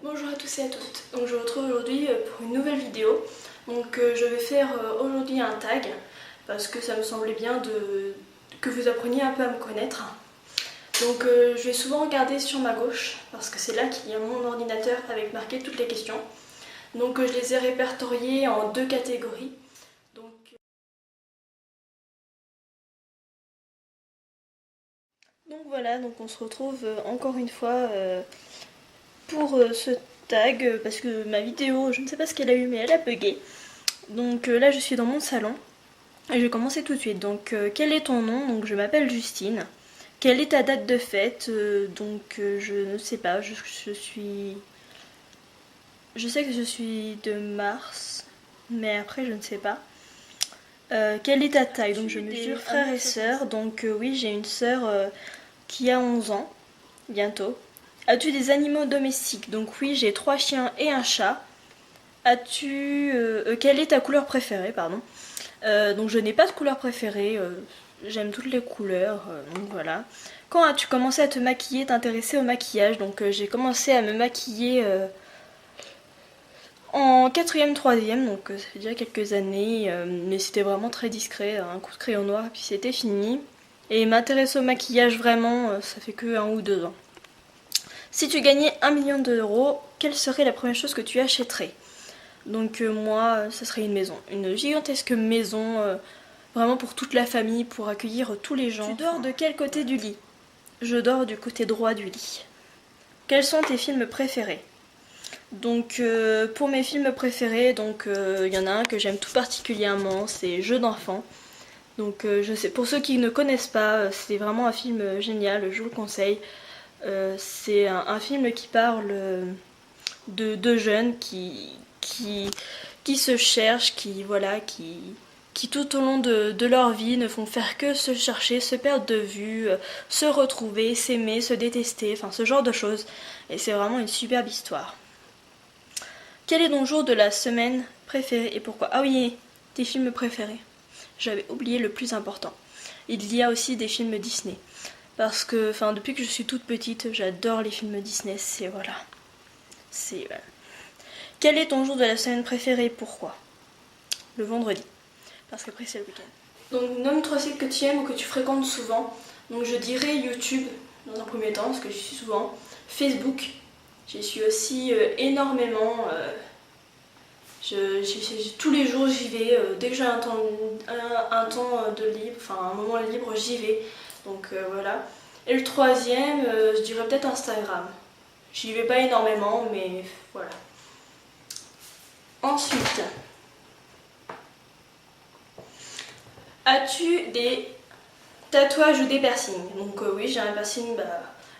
Bonjour à tous et à toutes, donc je vous retrouve aujourd'hui pour une nouvelle vidéo. Donc je vais faire aujourd'hui un tag parce que ça me semblait bien que vous appreniez un peu à me connaître. Donc je vais souvent regarder sur ma gauche parce que c'est là qu'il y a mon ordinateur avec marqué toutes les questions. Donc je les ai répertoriées en deux catégories. Donc voilà, donc on se retrouve encore une fois pour ce tag parce que ma vidéo, je ne sais pas ce qu'elle a eu mais elle a bugué. Donc là je suis dans mon salon et je vais commencer tout de suite. Donc quel est ton nom? Donc je m'appelle Justine. Quelle est ta date de fête? Je ne sais pas, je sais que je suis de mars, mais après je ne sais pas. Quelle est ta taille? Donc je mesure frères et sœurs. Donc oui, j'ai une sœur qui a 11 ans, bientôt. As-tu des animaux domestiques? Donc oui, j'ai 3 chiens et un chat. Quelle est ta couleur préférée? Pardon. Donc je n'ai pas de couleur préférée, j'aime toutes les couleurs, donc voilà. Quand as-tu commencé à te maquiller, t'intéresser au maquillage? Donc j'ai commencé à me maquiller en 4ème, 3ème, donc ça fait déjà quelques années, mais c'était vraiment très discret, un coup de crayon noir et puis c'était fini. Et m'intéresser au maquillage vraiment, ça fait que 1 ou 2 ans. Si tu gagnais 1 million d'euros, quelle serait la première chose que tu achèterais? Donc moi, ça serait une maison, une gigantesque maison, vraiment pour toute la famille, pour accueillir tous les gens. Tu dors de quel côté du lit? Je dors du côté droit du lit. Quels sont tes films préférés? Donc pour mes films préférés, il y en a un que j'aime tout particulièrement, c'est Jeux d'enfants. Donc je sais, pour ceux qui ne connaissent pas, c'est vraiment un film génial, je vous le conseille. C'est un film qui parle de deux jeunes qui se cherchent, qui tout au long de leur vie ne font faire que se chercher, se perdre de vue, se retrouver, s'aimer, se détester, enfin ce genre de choses. Et c'est vraiment une superbe histoire. Quel est ton jour de la semaine préféré et pourquoi? Ah oui, tes films préférés. J'avais oublié le plus important. Il y a aussi des films Disney. Parce que, enfin, depuis que je suis toute petite, j'adore les films Disney. C'est voilà. C'est Quel est ton jour de la semaine préféré et pourquoi? Le vendredi. Parce qu'après c'est le week-end. Donc nomme 3 sites que tu aimes ou que tu fréquentes souvent. Donc je dirais YouTube dans un premier temps, parce que j'y suis souvent. Facebook, j'y suis aussi énormément. Tous les jours j'y vais. Dès que j'ai un temps de libre, enfin un moment libre, j'y vais. Donc voilà. Et le troisième, je dirais peut-être Instagram. J'y vais pas énormément, mais voilà. Ensuite, as-tu des tatouages ou des piercings? Donc oui, j'ai un piercing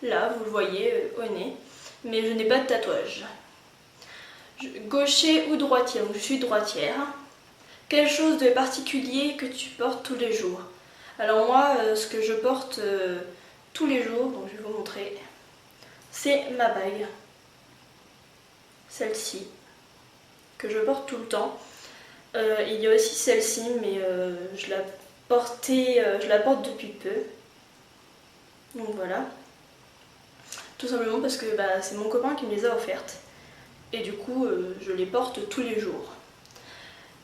là, vous le voyez, au nez, mais je n'ai pas de tatouage. Gaucher ou droitier? Donc je suis droitière. Quelque chose de particulier que tu portes tous les jours? Alors moi, ce que je porte tous les jours, donc je vais vous montrer, c'est ma bague. Celle-ci, que je porte tout le temps. Il y a aussi celle-ci, mais je la porte depuis peu. Donc voilà. Tout simplement parce que c'est mon copain qui me les a offertes. Et du coup, je les porte tous les jours.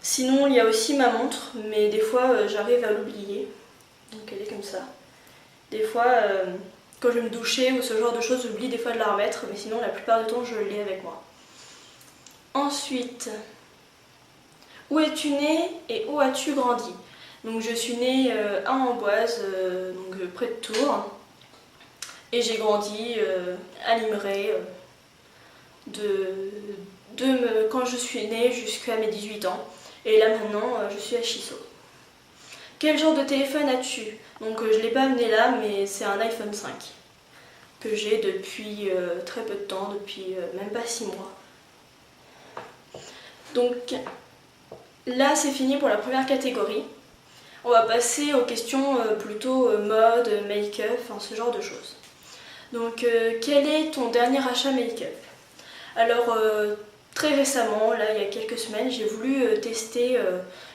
Sinon, il y a aussi ma montre, mais des fois, j'arrive à l'oublier. Donc elle est comme ça. Des fois, quand je vais me doucher ou ce genre de choses, j'oublie des fois de la remettre, mais sinon, la plupart du temps, je l'ai avec moi. Ensuite, où es-tu née et où as-tu grandi? Donc je suis née à Amboise, près de Tours. Et j'ai grandi à Limeray quand je suis née jusqu'à mes 18 ans. Et là maintenant, je suis à Chissot. Quel genre de téléphone as-tu? Donc je ne l'ai pas amené là, mais c'est un iPhone 5 que j'ai depuis très peu de temps, depuis même pas 6 mois. Donc là c'est fini pour la première catégorie. On va passer aux questions plutôt mode, make-up, enfin ce genre de choses. Donc quel est ton dernier achat make-up? Alors très récemment, là il y a quelques semaines, j'ai voulu tester,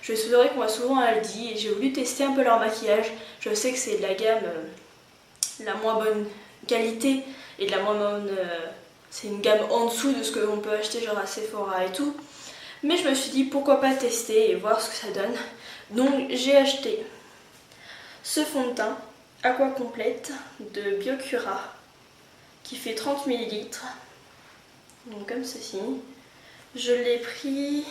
c'est vrai qu'on va souvent à Aldi, et j'ai voulu tester un peu leur maquillage. Je sais que c'est de la gamme la moins bonne qualité et de la moins bonne c'est une gamme en dessous de ce qu'on peut acheter genre à Sephora et tout. Mais je me suis dit pourquoi pas tester et voir ce que ça donne. Donc j'ai acheté ce fond de teint Aqua Complète de Biocura qui fait 30 ml. Donc comme ceci. Je l'ai pris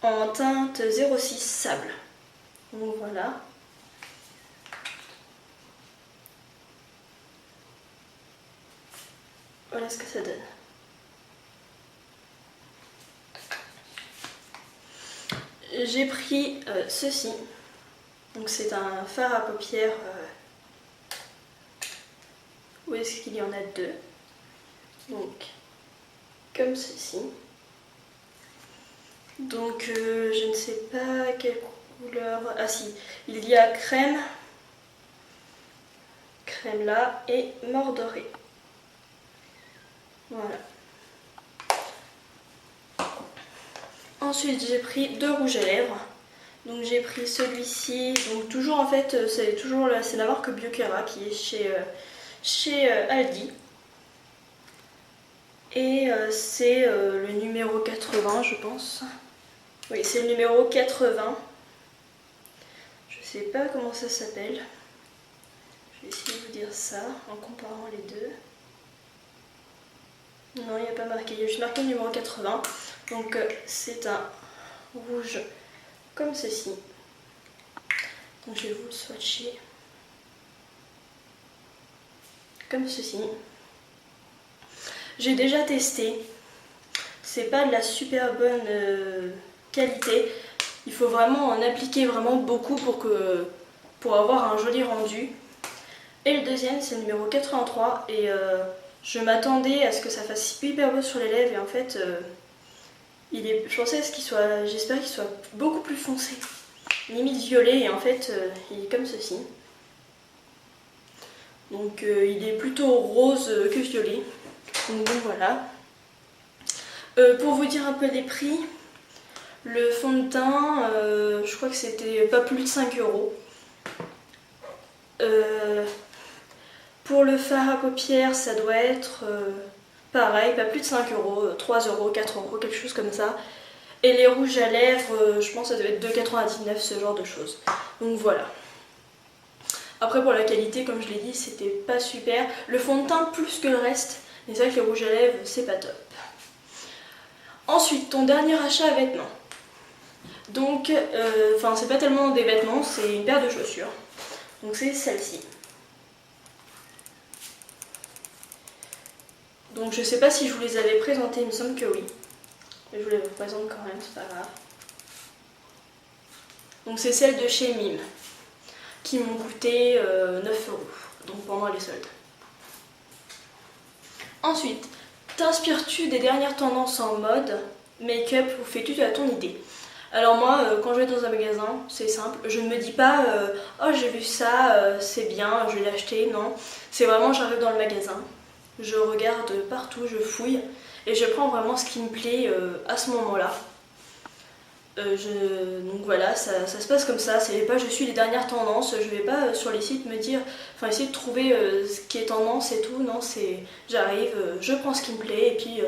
en teinte 06 sable. Donc voilà. Voilà ce que ça donne. J'ai pris ceci. Donc c'est un fard à paupières. Où est-ce qu'il y en a deux? Donc comme ceci. Donc je ne sais pas quelle couleur. Ah si, il y a crème là et mort doré. Voilà. Ensuite j'ai pris deux rouges à lèvres. Donc j'ai pris celui-ci. Donc toujours en fait c'est la marque Biocura qui est chez Aldi. Et c'est le numéro 80 je pense. Oui, c'est le numéro 80. Je sais pas comment ça s'appelle. Je vais essayer de vous dire ça en comparant les deux. Non, il n'y a pas marqué. Il y a juste marqué le numéro 80. Donc c'est un rouge comme ceci. Donc je vais vous le swatcher. Comme ceci. J'ai déjà testé. C'est pas de la super bonne qualité. Il faut vraiment en appliquer vraiment beaucoup pour avoir un joli rendu. Et le deuxième c'est le numéro 83 et je m'attendais à ce que ça fasse hyper beau sur les lèvres et en fait j'espère qu'il soit beaucoup plus foncé, limite violet et en fait il est comme ceci. Donc il est plutôt rose que violet. Donc voilà. Pour vous dire un peu des prix, le fond de teint, je crois que c'était pas plus de 5 €. Pour le fard à paupières, ça doit être pareil, pas plus de 5 €, 3 €, 4 €, quelque chose comme ça. Et les rouges à lèvres, je pense que ça doit être 2,99 €, ce genre de choses. Donc voilà. Après pour la qualité, comme je l'ai dit, c'était pas super. Le fond de teint plus que le reste, mais c'est vrai que les rouges à lèvres, c'est pas top. Ensuite, ton dernier achat à vêtements. Donc, c'est pas tellement des vêtements, c'est une paire de chaussures. Donc c'est celle-ci. Donc je sais pas si je vous les avais présentées, il me semble que oui. Mais je vous les représente quand même, c'est pas grave. Donc c'est celles de chez Mime, qui m'ont coûté 9 €, donc pendant les soldes. Ensuite, t'inspires-tu des dernières tendances en mode, make-up ou fais-tu à ton idée? Alors moi, quand je vais dans un magasin, c'est simple, je ne me dis pas oh j'ai vu ça, c'est bien, je vais l'acheter, non. C'est vraiment, j'arrive dans le magasin, je regarde partout, je fouille et je prends vraiment ce qui me plaît à ce moment-là. Donc voilà, ça se passe comme ça, c'est pas je suis les dernières tendances, je vais pas sur les sites me dire, essayer de trouver ce qui est tendance et tout, non, c'est j'arrive, je prends ce qui me plaît et puis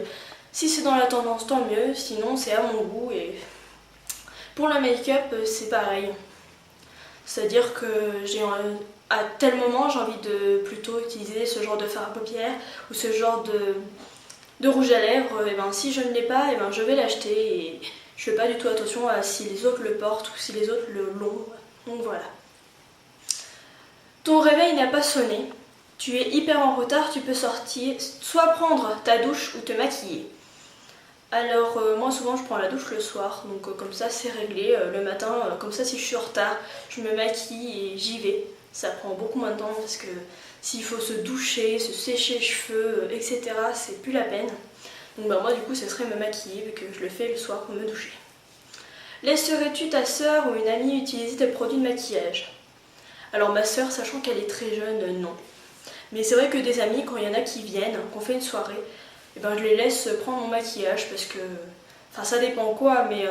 si c'est dans la tendance tant mieux, sinon c'est à mon goût. Et pour le make-up c'est pareil, c'est-à-dire que à tel moment j'ai envie de plutôt utiliser ce genre de fard à paupières ou ce genre de rouge à lèvres, et ben si je ne l'ai pas, et ben je vais l'acheter et je fais pas du tout attention à si les autres le portent ou si les autres l'ont. Donc voilà. Ton réveil n'a pas sonné, tu es hyper en retard, tu peux sortir, soit prendre ta douche ou te maquiller. Alors moi souvent je prends la douche le soir, donc comme ça c'est réglé. Le matin, comme ça si je suis en retard, je me maquille et j'y vais. Ça prend beaucoup moins de temps parce que s'il faut se doucher, se sécher les cheveux, etc. c'est plus la peine. Donc moi du coup ce serait me maquiller vu que je le fais le soir pour me doucher. Laisserais-tu ta soeur ou une amie utiliser tes produits de maquillage? Alors ma soeur, sachant qu'elle est très jeune, non. Mais c'est vrai que des amis, quand il y en a qui viennent, qu'on fait une soirée, et ben je les laisse prendre mon maquillage parce que... ça dépend quoi, mais...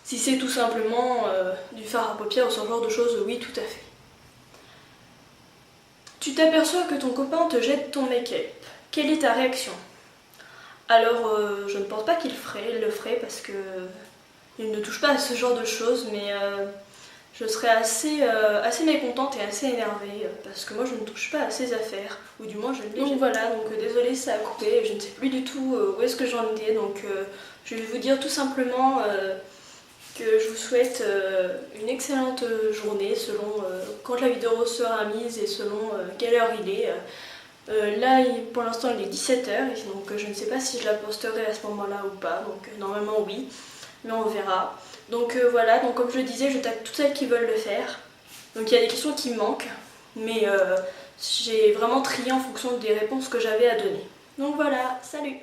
si c'est tout simplement du fard à paupières ou ce genre de choses, oui tout à fait. Tu t'aperçois que ton copain te jette ton make-up. Quelle est ta réaction? Alors, je ne pense pas qu'il le ferait parce que il ne touche pas à ce genre de choses, mais je serais assez mécontente et assez énervée parce que moi je ne touche pas à ces affaires, ou du moins je ne les. Donc voilà, donc désolée, ça a coupé, je ne sais plus du tout où est-ce que j'en étais, donc je vais vous dire tout simplement que je vous souhaite une excellente journée selon quand la vidéo sera mise et selon quelle heure il est. Là, pour l'instant, il est 17h, donc je ne sais pas si je la posterai à ce moment-là ou pas, donc normalement oui, mais on verra. Donc voilà, donc comme je le disais, je tape toutes celles qui veulent le faire. Donc il y a des questions qui me manquent, mais j'ai vraiment trié en fonction des réponses que j'avais à donner. Donc voilà, salut!